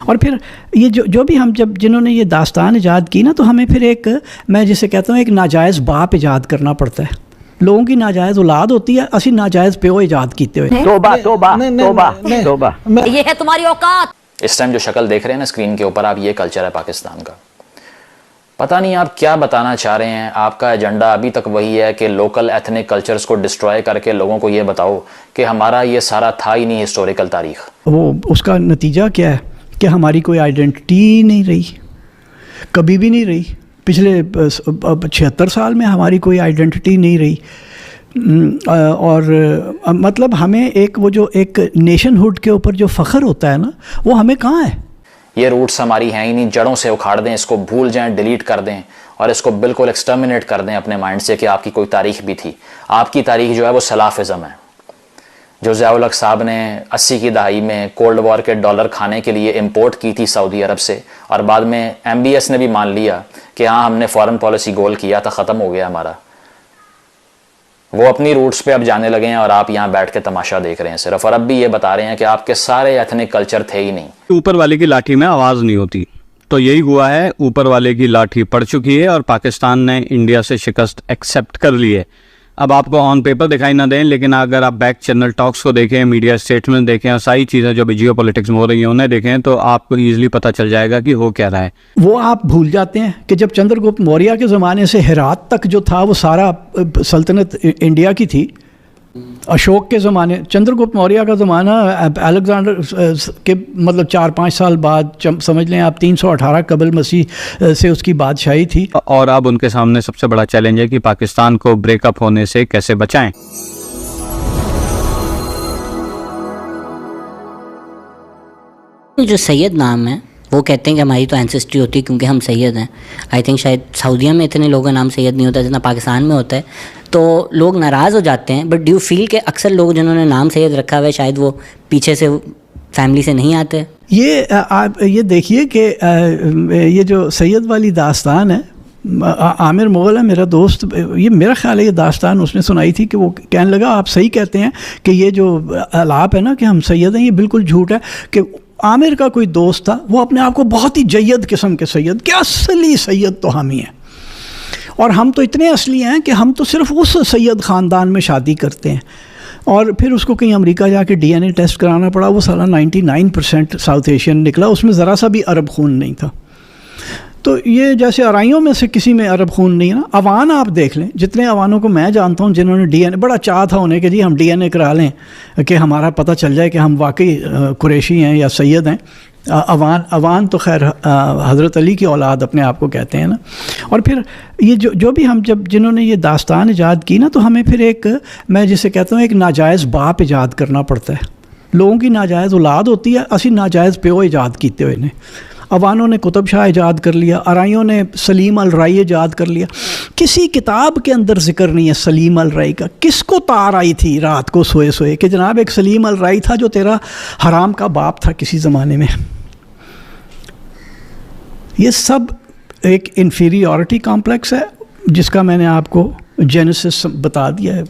और फिर ये जो भी हम जब जिन्होंने ये दास्तान ईजाद की ना, तो हमें फिर एक, मैं जिसे कहता हूँ, एक नाजायज़ बाप ईजाद करना पड़ता है। लोगों की नाजायज़ औलाद होती है, असी नाजायज़ प्यो ईजाद कीते हुए। तौबा तौबा तौबा तौबा, ये है तुम्हारी औकात। इस टाइम जो शक्ल देख रहे हैं ना स्क्रीन के ऊपर आप, ये कल्चर है पाकिस्तान का। पता नहीं आप क्या बताना चाह रहे हैं, आपका एजेंडा अभी तक वही है कि लोकल एथनिक कल्चर्स को डिस्ट्रॉय करके लोगों को ये बताओ कि हमारा ये सारा था ही नहीं हिस्टोरिकल तारीख। वो उसका नतीजा क्या है कि हमारी कोई आइडेंटिटी नहीं रही, कभी भी नहीं रही। पिछले 76 साल में हमारी कोई आइडेंटिटी नहीं रही। और मतलब हमें एक वो जो एक नेशनहुड के ऊपर जो फ़ख्र होता है ना, वो हमें कहाँ है। ये रूट्स हमारी हैं ही नहीं, जड़ों से उखाड़ दें, इसको भूल जाएं, डिलीट कर दें और इसको बिल्कुल एक्सटर्मिनेट कर दें अपने माइंड से कि आपकी कोई तारीख भी थी। आपकी तारीख जो है वो सलाफिज़म है, जो ज़ियाउल हक साहब ने 80 की दहाई में कोल्ड वॉर के डॉलर खाने के लिए इंपोर्ट की थी सऊदी अरब से, और बाद में MBS ने भी मान लिया कि हाँ हमने फॉरेन पॉलिसी गोल किया था, ख़त्म हो गया हमारा। वो अपनी रूट्स पे अब जाने लगे हैं और आप यहाँ बैठ के तमाशा देख रहे हैं सिर्फ, और अब भी ये बता रहे हैं कि आपके सारे एथनिक कल्चर थे ही नहीं। ऊपर वाले की लाठी में आवाज़ नहीं होती, तो यही हुआ है, ऊपर वाले की लाठी पड़ चुकी है और पाकिस्तान ने इंडिया से शिकस्त एक्सेप्ट कर ली है। अब आपको ऑन पेपर दिखाई ना दें, लेकिन अगर आप बैक चैनल टॉक्स को देखें, मीडिया स्टेटमेंट देखें और सारी चीज़ें जो भी जियो पॉलिटिक्स में हो रही हैं उन्हें देखें, तो आपको ईजिली पता चल जाएगा कि हो क्या रहा है। वो आप भूल जाते हैं कि जब चंद्रगुप्त मौर्य के ज़माने से हेरात तक जो था वो सारा सल्तनत इंडिया की थी। अशोक के ज़माने, चंद्रगुप्त मौर्य का ज़माना अलेक्जेंडर के मतलब 4-5 साल बाद, समझ लें आप 318 कबल मसीह से उसकी बादशाही थी। और अब उनके सामने सबसे बड़ा चैलेंज है कि पाकिस्तान को ब्रेकअप होने से कैसे बचाएं। जो सैयद नाम है वो कहते हैं कि हमारी तो एंसेस्ट्री होती है क्योंकि हम सैयद हैं। आई थिंक शायद सऊदीया में इतने लोगों का नाम सैयद नहीं होता जितना पाकिस्तान में होता है, तो लोग नाराज़ हो जाते हैं। बट डू फील के अक्सर लोग जिन्होंने नाम सैयद रखा हुआ है शायद वो पीछे से फैमिली से नहीं आते। ये देखिए कि ये जो सैयद वाली दास्तान है, आमिर मुग़ल है मेरा दोस्त, ये मेरा ख्याल है ये दास्तान उसने सुनाई थी कि वो कहने लगा आप सही कहते हैं कि ये जो आलाप है ना कि हम सैयद हैं, ये बिल्कुल झूठ है। कि आमिर का कोई दोस्त था, वो अपने आप को बहुत ही जय्यद किस्म के सैयद, क्या असली सैयद तो हम ही हैं, और हम तो इतने असली हैं कि हम तो सिर्फ उस सैयद ख़ानदान में शादी करते हैं। और फिर उसको कहीं अमेरिका जाके DNA टेस्ट कराना पड़ा, वो साला 99% साउथ एशियन निकला, उसमें ज़रा सा भी अरब खून नहीं था। तो ये जैसे अराइयों में से किसी में अरब खून नहीं है ना। अवान आप देख लें, जितने अवानों को मैं जानता हूँ जिन्होंने DNA, बड़ा चाह था उन्हें कि जी हम DNA करा लें कि हमारा पता चल जाए कि हम वाकई कुरैशी हैं या सैयद हैं। अवान तो खैर हज़रत अली की औलाद अपने आप को कहते हैं ना। और फिर ये जो भी हम जब जिन्होंने ये दास्तान ईजाद की ना, तो हमें फिर एक, मैं जिसे कहता हूँ, एक नाजायज़ बाप ईजाद करना पड़ता है। लोगों की नाजायज़ औलाद होती है, असी नाजायज़ प्यो ईजाद कीते हुए ने। अवानों ने कुतुब शाह ईजाद कर लिया, अराइयों ने सलीम अल राई ईजाद कर लिया। किसी किताब के अंदर जिक्र नहीं है सलीम अल राई का। किसको तार आई थी रात को सोए सोए कि जनाब एक सलीम अल राई था जो तेरा हराम का बाप था किसी ज़माने में। ये सब एक इन्फीरियॉरिटी कॉम्प्लेक्स है जिसका मैंने आपको जेनेसिस बता दिया है।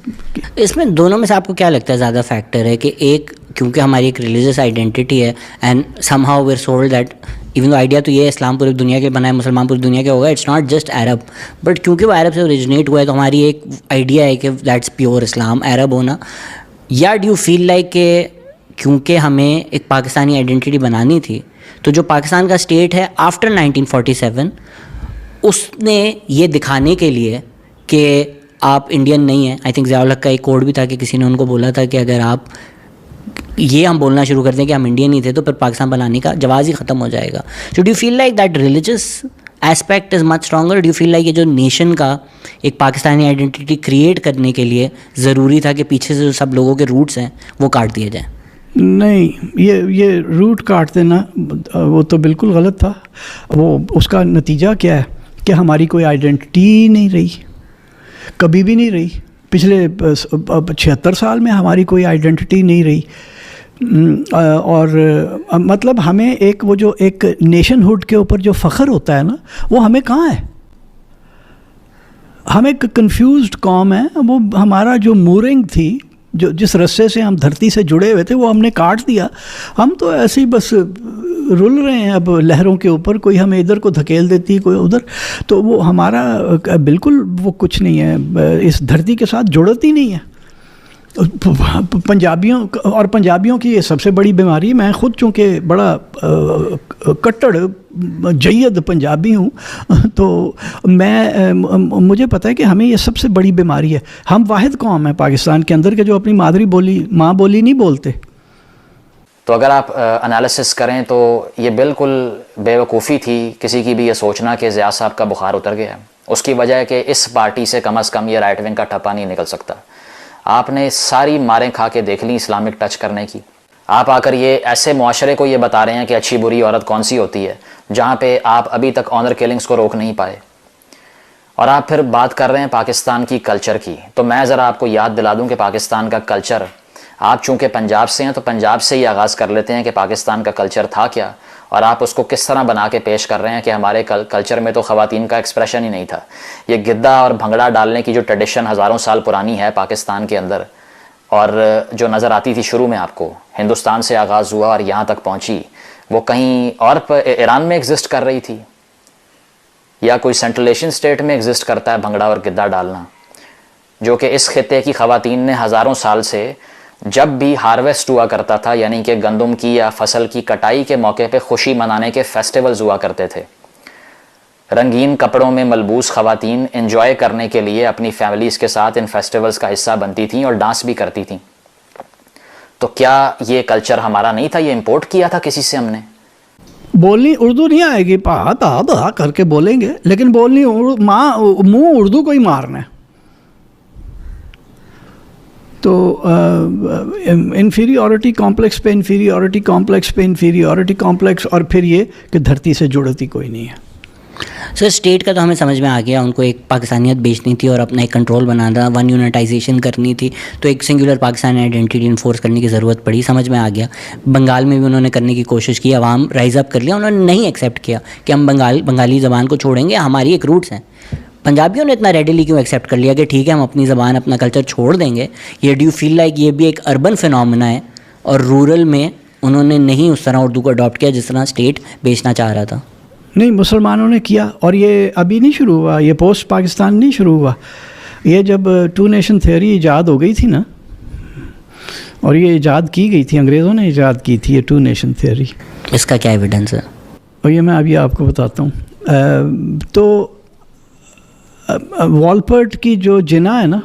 इसमें दोनों में से आपको क्या लगता है ज़्यादा फैक्टर है कि एक, क्योंकि हमारी एक रिलीजियस आइडेंटिटी है and somehow we are sold that, even though idea तो ये है इस्लाम पूरी दुनिया के बना है, मुसलमान पूरी दुनिया के होगा, it's not just Arab, but क्योंकि वो अरब से ओरिजिनेट हुआ है तो हमारी एक आइडिया है कि दैट्स प्योर इस्लाम, अरब होना। या डू यू फील लाइक कि क्योंकि हमें एक पाकिस्तानी आइडेंटिटी बनानी थी, तो जो पाकिस्तान का स्टेट है आफ्टर 1947 उसने ये दिखाने के लिए कि आप इंडियन नहीं हैं, आई थिंक ज़ियाउल हक का एक कोड भी था कि किसी ने उनको बोला था कि अगर आप ये हम बोलना शुरू कर दें कि हम इंडियन ही थे तो फिर पाकिस्तान बनाने का जवाज़ ही ख़त्म हो जाएगा। So do you feel like that religious aspect is much stronger? Do you feel like ये जो नेशन का एक पाकिस्तानी आइडेंटिटी क्रिएट करने के लिए ज़रूरी था कि पीछे से जो सब लोगों के रूट्स हैं वो काट दिए जाएँ? नहीं, ये रूट काट देना वो तो बिल्कुल गलत था। वो उसका नतीजा क्या है कि हमारी कोई आइडेंटिटी नहीं रही, कभी भी नहीं रही। पिछले 76 साल में हमारी कोई आइडेंटिटी नहीं रही। और मतलब हमें एक वो जो एक नेशनहुड के ऊपर जो फ़ख्र होता है ना, वो हमें कहाँ है। हम एक कंफ्यूज्ड कौम है। वो हमारा जो मूरिंग थी जो जिस रस्से से हम धरती से जुड़े हुए थे वो हमने काट दिया। हम तो ऐसे ही बस रुल रहे हैं अब लहरों के ऊपर, कोई हमें इधर को धकेल देती, कोई उधर। तो वो हमारा बिल्कुल वो कुछ नहीं है, इस धरती के साथ जुड़त ही नहीं है। पंजाबियों की ये सबसे बड़ी बीमारी, मैं ख़ुद चूँकि बड़ा कट्टर जय्यद पंजाबी हूँ, तो मुझे पता है कि हमें ये सबसे बड़ी बीमारी है। हम वाहिद कौम है पाकिस्तान के अंदर के जो अपनी मादरी बोली, माँ बोली नहीं बोलते। तो अगर आप एनालिसिस करें तो ये बिल्कुल बेवकूफ़ी थी किसी की भी ये सोचना कि ज़िया साहब का बुखार उतर गया। उसकी वजह है कि इस पार्टी से कम ये राइट विंग का ठप्पा नहीं निकल सकता। आपने सारी मारें खा के देख ली इस्लामिक टच करने की। आप आकर ये ऐसे मुआशरे को ये बता रहे हैं कि अच्छी बुरी औरत कौन सी होती है, जहाँ पे आप अभी तक ऑनर किलिंग्स को रोक नहीं पाए, और आप फिर बात कर रहे हैं पाकिस्तान की कल्चर की। तो मैं ज़रा आपको याद दिला दूँ कि पाकिस्तान का कल्चर, आप चूँकि पंजाब से हैं तो पंजाब से ही आगाज़ कर लेते हैं कि पाकिस्तान का कल्चर था क्या, और आप उसको किस तरह बना के पेश कर रहे हैं कि हमारे कल्चर में तो ख़वातीन का एक्सप्रेशन ही नहीं था। ये गिद्दा और भंगड़ा डालने की जो ट्रेडिशन हज़ारों साल पुरानी है पाकिस्तान के अंदर, और जो नज़र आती थी शुरू में आपको, हिंदुस्तान से आगाज़ हुआ और यहाँ तक पहुँची, वो कहीं और ईरान में एग्जिस्ट कर रही थी या कोई सेंट्रल एशियन स्टेट में एग्जिस्ट करता है भंगड़ा और गिद्दा डालना, जो कि इस खित्ते की ख़वातीन ने हज़ारों साल से जब भी हार्वेस्ट हुआ करता था, यानी कि गंदम की या फसल की कटाई के मौके पे खुशी मनाने के फेस्टिवल्स हुआ करते थे, रंगीन कपड़ों में मलबूस ख़वातीन एंजॉय करने के लिए अपनी फैमिलीज़ के साथ इन फेस्टिवल्स का हिस्सा बनती थीं और डांस भी करती थीं। तो क्या ये कल्चर हमारा नहीं था, ये इंपोर्ट किया था किसी से हमने? बोलनी उर्दू नहीं आएगी, पा ता दा करके बोलेंगे, लेकिन बोलनी मुँह उर्दू को ही मारना है। तो इन्फीरियॉरिटी कॉम्प्लेक्स पे इन्फीरियॉरिटी कॉम्प्लेक्स पे इन्फीरियॉरिटी कॉम्प्लेक्स, और फिर ये कि धरती से जुड़ती कोई नहीं है। सर स्टेट का तो हमें समझ में आ गया, उनको एक पाकिस्तानियत बेचनी थी और अपना एक कंट्रोल बनाना, वन यूनिटाइजेशन करनी थी, तो एक सिंगुलर पाकिस्तानी आइडेंटिटी इन्फोर्स करने की ज़रूरत पड़ी, समझ में आ गया। बंगाल में भी उन्होंने करने की कोशिश की, अवाम राइज़ अप कर लिया, उन्होंने नहीं एक्सेप्ट किया कि हम बंगाली ज़बान को छोड़ेंगे, हमारी एक रूट्स हैं। पंजाबियों ने इतना रेडिली क्यों एक्सेप्ट कर लिया कि ठीक है हम अपनी ज़बान अपना कल्चर छोड़ देंगे? ये डू यू फील लाइक ये भी एक अर्बन फिनोमेना है और रूरल में उन्होंने नहीं उस तरह उर्दू को अडॉप्ट किया जिस तरह स्टेट बेचना चाह रहा था? नहीं, मुसलमानों ने किया, और ये अभी नहीं शुरू हुआ, ये पोस्ट पाकिस्तान नहीं शुरू हुआ। ये जब टू नेशन थ्योरी ईजाद हो गई थी ना, और ये ईजाद की गई थी, अंग्रेज़ों ने ईजाद की थी ये टू नेशन थ्योरी। इसका क्या एविडेंस है? और ये मैं अभी आपको बताता हूँ। तो वॉलपर्ट की जो जिना है ना,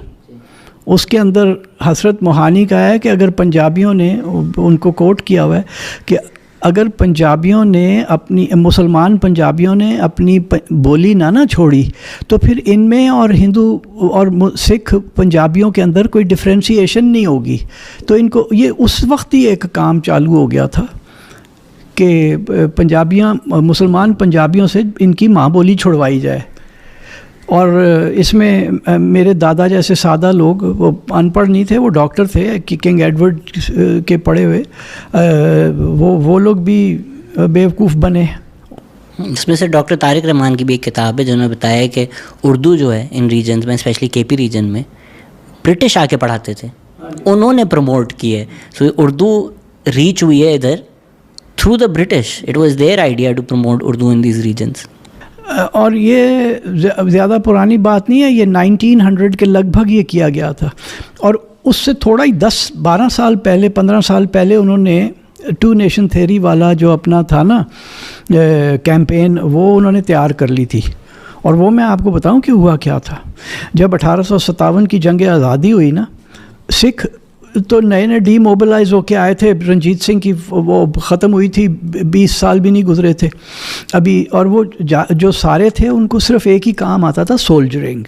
उसके अंदर हसरत मोहानी का है कि अगर पंजाबियों ने, उनको कोट किया हुआ है कि अगर पंजाबियों ने अपनी, मुसलमान पंजाबियों ने अपनी बोली ना छोड़ी तो फिर इनमें और हिंदू और सिख पंजाबियों के अंदर कोई डिफ्रेंशिएशन नहीं होगी। तो इनको ये उस वक्त ही एक काम चालू हो गया था कि मुसलमान पंजाबियों से इनकी माँ बोली छुड़वाई जाए। और इसमें मेरे दादा जैसे सादा लोग, वो अनपढ़ नहीं थे, वो डॉक्टर थे कि किंग एडवर्ड के पढ़े हुए, वो लोग भी बेवकूफ़ बने। इसमें से डॉक्टर तारिक रहमान की भी एक किताब है जिन्होंने बताया कि उर्दू जो है इन रीजन्स में, स्पेशली केपी रीजन में, ब्रिटिश आके पढ़ाते थे, उन्होंने प्रमोट की है। सो उर्दू रीच हुई है इधर through the British. It was their idea to promote Urdu in these regions. और ये ज़्यादा पुरानी बात नहीं है, ये 1900 के लगभग ये किया गया था। और उससे थोड़ा ही 10-12 साल पहले, 15 साल पहले उन्होंने टू नेशन थ्योरी वाला जो अपना था ना कैंपेन, वो उन्होंने तैयार कर ली थी। और वो मैं आपको बताऊं कि हुआ क्या था। जब 1857 की जंग आज़ादी हुई ना, सिख तो नए नए डीमोबिलाइज होके आए थे। रंजीत सिंह की वो ख़त्म हुई थी, 20 साल भी नहीं गुजरे थे अभी। और वो जो सारे थे उनको सिर्फ एक ही काम आता था, सोल्जरिंग।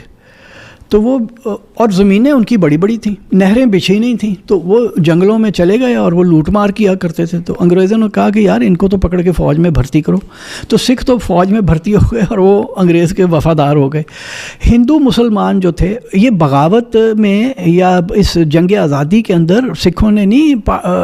तो वो, और ज़मीनें उनकी बड़ी बड़ी थी, नहरें बिछी नहीं थी, तो वो जंगलों में चले गए और वो लूट मार किया करते थे। तो अंग्रेज़ों ने कहा कि यार इनको तो पकड़ के फ़ौज में भर्ती करो। तो सिख तो फ़ौज में भर्ती हो गए और वो अंग्रेज़ के वफ़ादार हो गए। हिंदू मुसलमान जो थे, ये बगावत में या इस जंग आज़ादी के अंदर सिखों ने नहीं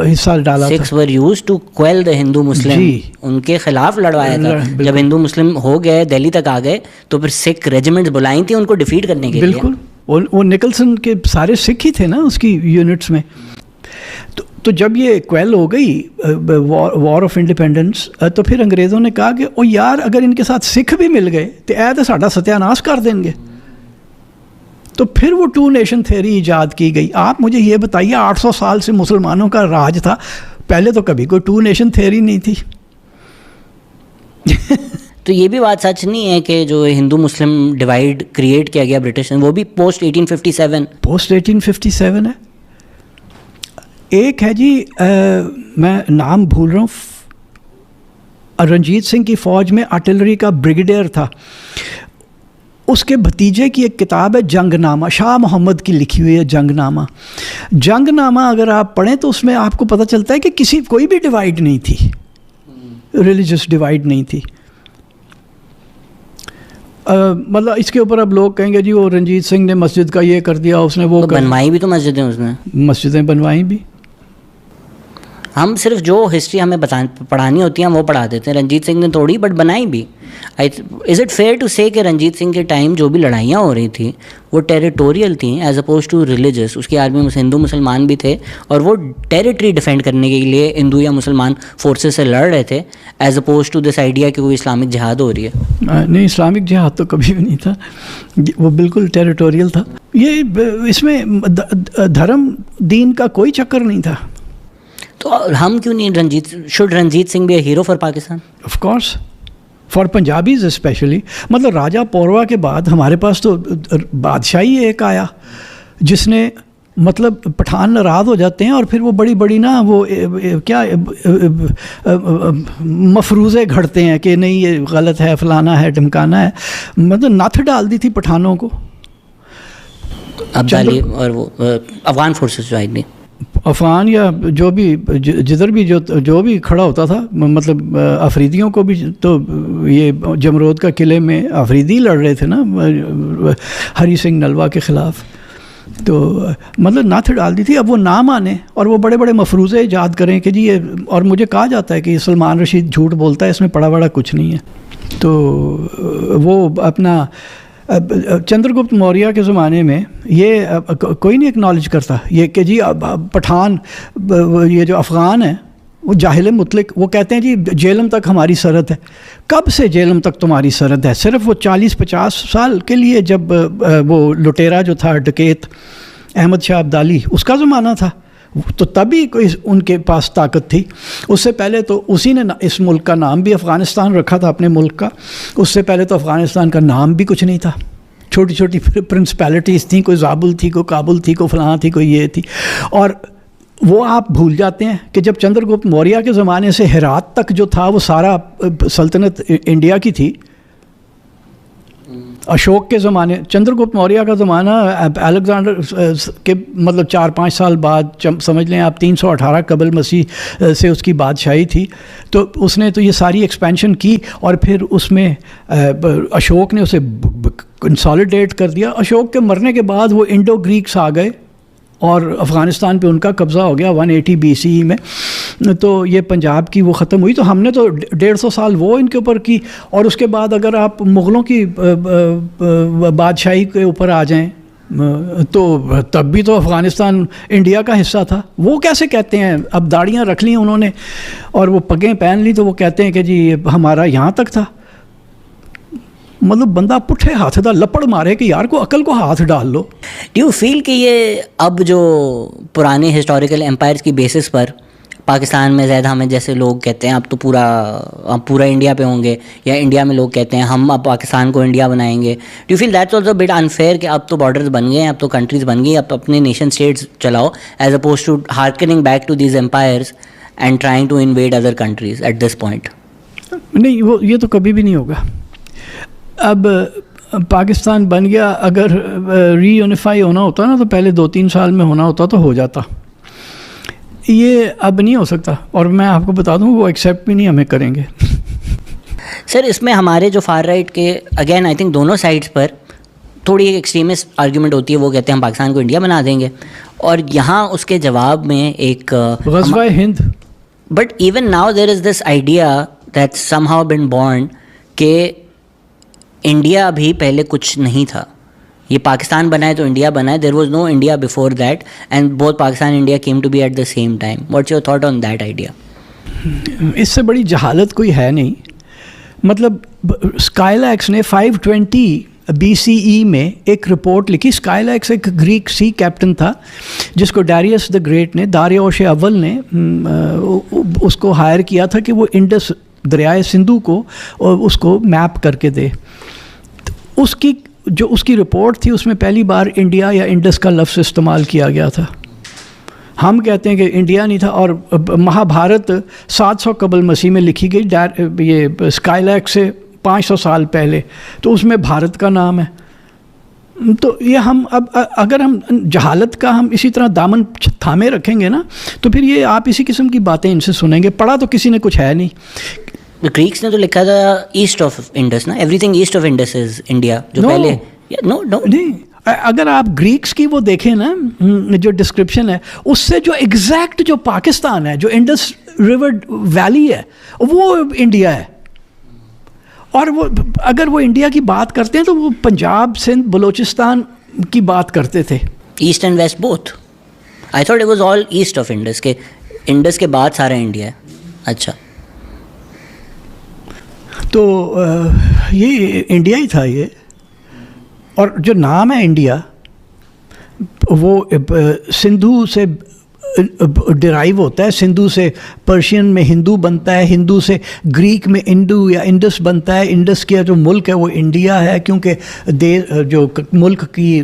हिस्सा डाला था। Sikhs were used to quell the Hindu Muslim, उनके खिलाफ लड़वाया था। जब हिंदू मुस्लिम हो गए, दिल्ली तक आ गए, तो फिर सिख रेजिमेंट्स बुलाई थी उनको डिफीट करने के लिए। वो निकलसन के सारे सिख ही थे ना उसकी यूनिट्स में। तो जब ये क्वेल हो गई वॉर ऑफ इंडिपेंडेंस, तो फिर अंग्रेज़ों ने कहा कि ओ यार अगर इनके साथ सिख भी मिल गए तो ऐ तो साडा सत्यानाश कर देंगे। तो फिर वो टू नेशन थ्योरी ईजाद की गई। आप मुझे ये बताइए 800 साल से मुसलमानों का राज था, पहले तो कभी कोई टू नेशन थ्योरी नहीं थी। तो ये भी बात सच नहीं है कि जो हिंदू मुस्लिम डिवाइड क्रिएट किया गया ब्रिटिश ने, वो भी पोस्ट 1857 है। एक है जी मैं नाम भूल रहा हूँ, रंजीत सिंह की फ़ौज में आर्टिलरी का ब्रिगेडियर था, उसके भतीजे की एक किताब है जंगनामा, शाह मोहम्मद की लिखी हुई है जंगनामा। जंगनामा अगर आप पढ़ें तो उसमें आपको पता चलता है कि कोई भी डिवाइड नहीं थी, रिलीजियस डिवाइड नहीं थी। मतलब इसके ऊपर अब लोग कहेंगे जी वो रंजीत सिंह ने मस्जिद का ये कर दिया, उसने वो तो बनवाई भी तो मस्जिदें, उसने मस्जिदें बनवाई भी। हम सिर्फ जो हिस्ट्री हमें पढ़ानी होती है हम वो पढ़ा देते हैं। रंजीत सिंह ने थोड़ी बट बनाई भी। इज़ इट फेयर टू से कि रंजीत सिंह के टाइम जो भी लड़ाइयाँ हो रही थी वो टेरिटोरियल थी एज अपोज टू रिलीजियस। उसकी आर्मी में हिंदू मुसलमान भी थे और वो टेरिटरी डिफेंड करने के लिए हिंदू या मुसलमान फोर्सेस से लड़ रहे थे, as oppose to this idea कि कोई इस्लामिक जिहाद हो रही है। नहीं, इस्लामिक जिहाद तो कभी भी नहीं था, वो बिल्कुल टेरिटोरियल था। ये इसमें धर्म दीन का कोई चक्कर नहीं था। तो हम क्यों नहीं should Ranjit Singh be a hero for Pakistan? Of course, for Punjabis especially. मतलब राजा पौरवा के बाद हमारे पास तो बादशाही एक आया जिसने, मतलब पठान नाराज़ हो जाते हैं और फिर वो बड़ी बड़ी ना वो क्या मफरूज़े घड़ते हैं कि नहीं ये गलत है, फलाना है, ढमकाना है। मतलब नथ डाल दी थी पठानों को। अब्दाली और वो अफगान फोर्सेस जो आई थी, अफ़गान या जो भी जिधर भी जो भी खड़ा होता था, मतलब अफरीदियों को भी, तो ये जमरोद का किले में अफरीदी लड़ रहे थे ना हरी सिंह नलवा के ख़िलाफ़, तो मतलब नाथ डाल दी थी। अब वो ना माने और वो बड़े बड़े मफरूज़े ईजाद करें कि जी ये, और मुझे कहा जाता है कि सलमान रशीद झूठ बोलता है, इसमें पड़ा बड़ा कुछ नहीं है। तो वो अपना चंद्रगुप्त मौर्य के ज़माने में ये कोई नहीं एक्नॉलेज करता ये कि जी पठान, ये जो अफ़गान है वो जाहिल मुतलक, वो कहते हैं जी जेलम तक हमारी सरहद है। कब से जेलम तक तुम्हारी सरहद है? सिर्फ वो 40-50 साल के लिए, जब वो लुटेरा जो था डकैत अहमद शाह अब्दाली, उसका ज़माना था, तो तभी कोई उनके पास ताकत थी। उससे पहले तो उसी ने इस मुल्क का नाम भी अफ़गानिस्तान रखा था अपने मुल्क का। उससे पहले तो अफ़गानिस्तान का नाम भी कुछ नहीं था, छोटी छोटी प्रिंसिपैलिटीज़ थी, कोई ज़ाबुल थी, कोई काबुल थी, कोई फलां थी, कोई ये थी। और वो आप भूल जाते हैं कि जब चंद्रगुप्त मौर्य के ज़माने से हेरात तक जो था वो सारा सल्तनत इंडिया की थी। अशोक के ज़माने, चंद्रगुप्त मौर्य का ज़माना अलेक्जेंडर के मतलब 4-5 साल बाद, समझ लें आप 318 कबल मसीह से उसकी बादशाही थी। तो उसने तो ये सारी एक्सपेंशन की और फिर उसमें अशोक ने उसे कंसोलिडेट कर दिया। अशोक के मरने के बाद वो इंडो ग्रीक्स आ गए और अफ़गानिस्तान पे उनका कब्ज़ा हो गया 180 BCE में। तो ये पंजाब की वो ख़त्म हुई। तो हमने तो 150 साल वो इनके ऊपर की, और उसके बाद अगर आप मुग़लों की बादशाही के ऊपर आ जाएं तो तब भी तो अफ़गानिस्तान इंडिया का हिस्सा था। वो कैसे कहते हैं, अब दाढ़ियाँ रख ली उन्होंने और वो पगें पहन ली तो वो कहते हैं कि जी हमारा यहाँ तक था। मतलब बंदा पुठे हाथ दा लपड़ मारे कि यार को अकल को हाथ डाल लो। डू यू फील कि ये अब जो पुराने हिस्टोरिकल एम्पायर्स की बेसिस पर पाकिस्तान में ज़्यादा हमें जैसे लोग कहते हैं अब तो पूरा इंडिया पे होंगे, या इंडिया में लोग कहते हैं हम अब पाकिस्तान को इंडिया बनाएंगे, do you feel that's also bit unfair कि अब तो बॉर्डर्स बन गए हैं, अब तो कंट्रीज़ बन गई, अब तो अपने नेशन स्टेट्स चलाओ, as oppose to harkening back to these empires and trying to invade other countries at this point? नहीं, वो ये तो कभी भी नहीं होगा। अब पाकिस्तान बन गया, अगर रीयूनिफाई होना होता ना तो पहले 2-3 साल में होना होता तो हो जाता। ये अब नहीं हो सकता और मैं आपको बता दूं वो एक्सेप्ट भी नहीं हमें करेंगे। सर इसमें हमारे जो फार राइट के अगेन आई थिंक दोनों साइड्स पर थोड़ी एक एक्सट्रीमिस्ट आर्ग्यूमेंट होती है। वो कहते हैं हम पाकिस्तान को इंडिया बना देंगे, और यहाँ उसके जवाब में एक ग़ज़वा हिंद। But even now there is this idea that somehow been born के इंडिया भी पहले कुछ नहीं था, ये पाकिस्तान बना है तो इंडिया बना है, there was no India before that and both Pakistan and India came to be at the same time. What's your thought on that idea? इससे बड़ी जहालत कोई है नहीं. मतलब स्काईलैक्स ने 520 BCE में एक रिपोर्ट लिखी. स्काईलैक्स एक ग्रीक सी कैप्टन था जिसको डारियस द ग्रेट ने, दारियोश अव्वल ने उसको हायर किया था कि वो इंडस दरियाए सिंधु को और उसको मैप करके दे. तो उसकी रिपोर्ट थी उसमें पहली बार इंडिया या इंडस का लफ्ज़ इस्तेमाल किया गया था. हम कहते हैं कि इंडिया नहीं था. और महाभारत 700 कबल मसीह में लिखी गई, ये स्काईलैक्स से 500 साल पहले, तो उसमें भारत का नाम है. तो ये हम अब अगर हम जहालत का हम इसी तरह दामन थामे रखेंगे ना, तो फिर ये आप इसी किस्म की बातें इनसे सुनेंगे. पढ़ा तो किसी ने कुछ है नहीं. ग्रीक्स ने तो लिखा था ईस्ट ऑफ इंडस ना, everything east of Indus is India. जो पहले नो नहीं, अगर आप ग्रीक्स की वो देखें ना, जो डिस्क्रिप्शन है उससे जो एग्जैक्ट जो पाकिस्तान है, जो इंडस रिवर वैली है, वो इंडिया है. और वो अगर वो इंडिया की बात करते हैं तो वो पंजाब, सिंध, बलूचिस्तान की बात करते थे. East and west both. I thought it was all east of Indus, के इंडस के बाद सारा इंडिया है. अच्छा, तो ये इंडिया ही था ये. और जो नाम है इंडिया वो सिंधु से डिराइव होता है. सिंधु से पर्शियन में हिंदू बनता है, हिंदू से ग्रीक में इंडू या इंडस बनता है. इंडस का जो मुल्क है वो इंडिया है, क्योंकि जो मुल्क की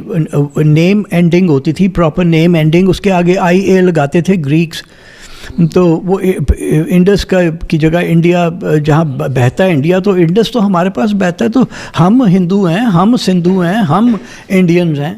नेम एंडिंग होती थी, प्रॉपर नेम एंडिंग, उसके आगे IA लगाते थे ग्रीक्स. तो वो इंडस की जगह इंडिया जहाँ बहता है इंडिया, तो इंडस तो हमारे पास बहता है. तो हम हिंदू हैं, हम सिंधु हैं, हम इंडियंस हैं.